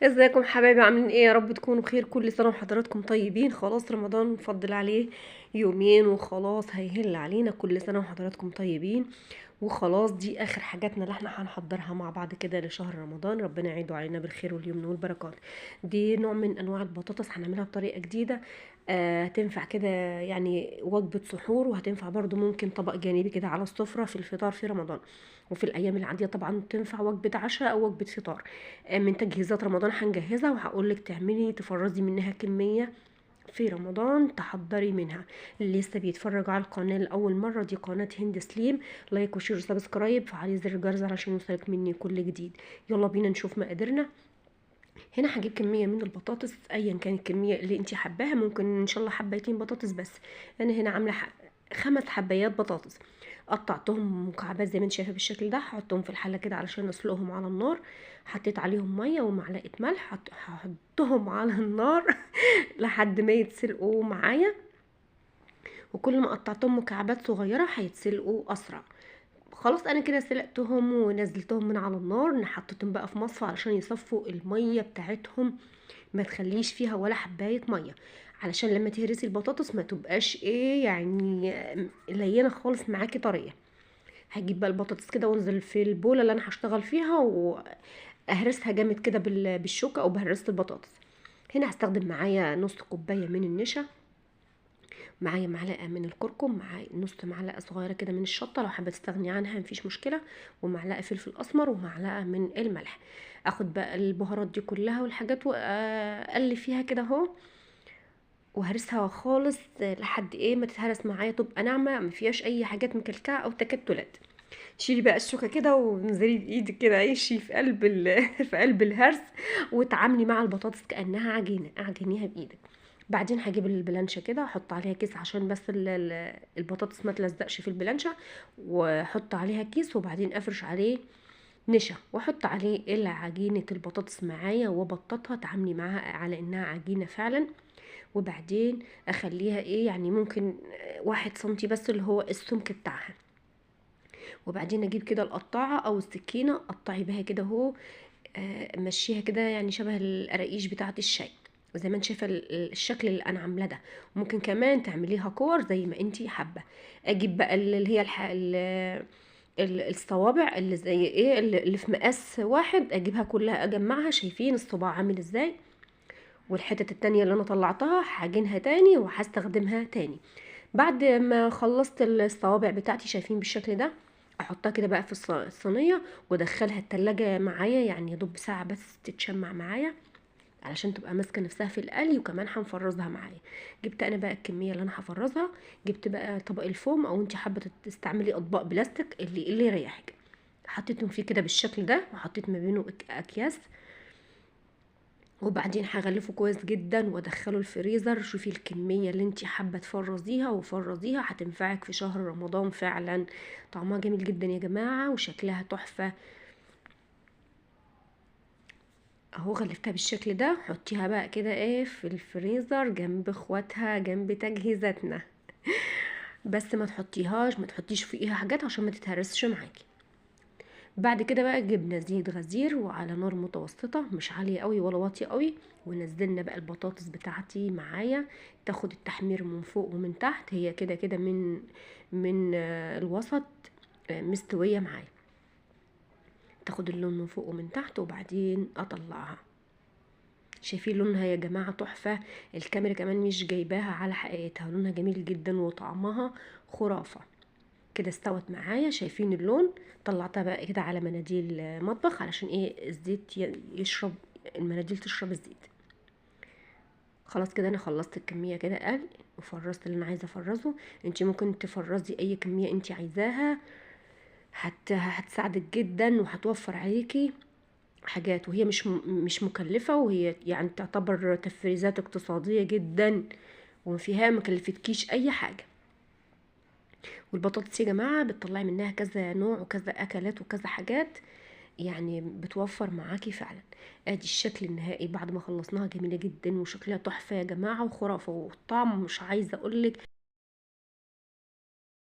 ازيكم حبايبي؟ عاملين ايه؟ يا رب تكونوا بخير. كل سنه وحضراتكم طيبين. خلاص رمضان مفضل عليه يومين وخلاص هيهل علينا. كل سنه وحضراتكم طيبين. وخلاص دي اخر حاجاتنا اللي احنا هنحضرها مع بعض كده لشهر رمضان. ربنا يعيده علينا بالخير واليمن والبركات. دي نوع من انواع البطاطس هنعملها بطريقه جديده. تنفع كده يعني وجبه سحور، وهتنفع برضو ممكن طبق جانبي كده على السفره في الفطار في رمضان. وفي الايام العاديه طبعا تنفع وجبه عشاء او وجبه فطار. من تجهيزات رمضان هنجهزها وهقولك تعملي تفرزي منها كمية في رمضان تحضري منها. اللي لسه بيتفرج على القناة لأول مرة، دي قناة هند سليم. لايك وشير وسبسكرايب، فعلي زر الجرس علشان يوصلك مني كل جديد. يلا بينا نشوف مقاديرنا. هنا هجيب كمية من البطاطس ايا كان الكمية اللي انتي حباها، ممكن ان شاء الله حبايتين بطاطس بس. انا هنا عاملة 5 حبايات بطاطس. قطعتهم مكعبات زي ما انت شايفه بالشكل ده. هحطهم في الحله كده علشان نسلقهم على النار. حطيت عليهم ميه ومعلقه ملح. هحطهم على النار لحد ما يتسلقوا معايا. وكل ما قطعتهم مكعبات صغيره هيتسلقوا اسرع. خلاص انا كده سلقتهم ونزلتهم من على النار. حطيتهم بقى في مصفى علشان يصفوا الميه بتاعتهم. ما تخليش فيها ولا حبايه ميه، علشان لما تهرسي البطاطس ما تبقاش ايه يعني لينه خالص معاكي طريه. هجيب بقى البطاطس كده وانزل في البوله اللي انا هشتغل فيها واهرسها جامد كده بالشوكه او بهرسه البطاطس. هنا هستخدم معايا نص كوبايه من النشا، معايا معلقه من الكركم، معايا نص معلقه صغيره كده من الشطه لو حابه تستغني عنها مفيش مشكله، ومعلقه فلفل اسمر ومعلقه من الملح. اخد بقى البهارات دي كلها والحاجات واقلب فيها كده اهو، وهرسها خالص لحد ايه ما تتهرس معايا تبقى ناعمه ما فيهاش اي حاجات مكلكعه او تكتلات. شيلي بقى الشوكه كده وانزلي بايدك كده عيشي في قلب في قلب الهرس، وتعاملي مع البطاطس كانها عجينه، اعجنيها بايدك. بعدين هجيب البلانشه كده احط عليها كيس عشان بس البطاطس ما تلزقش في البلانشه، واحط عليها كيس وبعدين افرش عليه نشا واحط عليه عجينه البطاطس معايا وابططها تعاملي معاها على انها عجينه فعلا. وبعدين اخليها ايه يعني ممكن 1 سنتي بس اللي هو السمك بتاعها. وبعدين اجيب كده القطاعه او السكينه قطعي بها كده اهو. مشيها كده يعني شبه القراقيش بتاعه الشاي، زي ما انت شايفه الشكل اللي انا عاملاه ده. ممكن كمان تعمليها كور زي ما انتي حابه. اجيب بقى اللي هي الصوابع اللي زي ايه اللي في مقاس واحد، اجيبها كلها اجمعها. شايفين الصباع عامل ازاي؟ والحتة التانية اللي انا طلعتها هعجنها تاني وهستخدمها تاني. بعد ما خلصت الصوابع بتاعتي شايفين بالشكل ده، احطها كده بقى في الصينية وادخلها التلاجة معايا يعني يدوب ساعة بس تتشمع معايا علشان تبقى ماسكة نفسها في القلي. وكمان هنفرزها معايا. جبت انا بقى الكمية اللي انا هفرزها. جبت بقى طبق الفوم او انت حابة تستعملي اطباق بلاستيك اللي يريحك. حطيتهم فيه كده بالشكل ده وحطيت ما بينه اكياس. وبعدين هغلفه كويس جدا وادخله الفريزر. شوفي الكمية اللي انتي حابة تفرزيها وفرزيها هتنفعك في شهر رمضان فعلا. طعمها جميل جدا يا جماعة وشكلها تحفة. اهو غلفتها بالشكل ده. حطيها بقى كده ايه في الفريزر جنب اخواتها جنب تجهيزاتنا. بس ما تحطيش فوقيها حاجات عشان ما تتهرسش معاكي. بعد كده بقى جبنا زيت غزير وعلى نار متوسطة مش عالية قوي ولا واطية قوي، ونزلنا بقى البطاطس بتاعتي معايا تاخد التحمير من فوق ومن تحت. هي كده كده من الوسط مستوية معايا. تاخد اللون من فوق ومن تحت وبعدين اطلعها. شايفين لونها يا جماعة تحفة. الكاميرا كمان مش جايباها على حقيقتها، لونها جميل جدا وطعمها خرافة. كده استوت معايا شايفين اللون. طلعتها بقى كده على مناديل مطبخ علشان ايه الزيت يشرب، المناديل تشرب الزيت. خلاص كده انا خلصت الكميه كده قل وفرزت اللي انا عايزه افرزه. انت ممكن تفرزي اي كميه انت عايزاها. هتساعدك جدا وهتوفر عليكي حاجات، وهي مش مكلفه، وهي يعني تعتبر تفريزات اقتصاديه جدا وفيها مكلفتكيش اي حاجه. والبطاطس يا جماعه بتطلعي منها كذا نوع وكذا اكلات وكذا حاجات، يعني بتوفر معاكي فعلا. ادي الشكل النهائي بعد ما خلصناها. جميله جدا وشكلها تحفه يا جماعه وخرافه، والطعم مش عايزه اقولك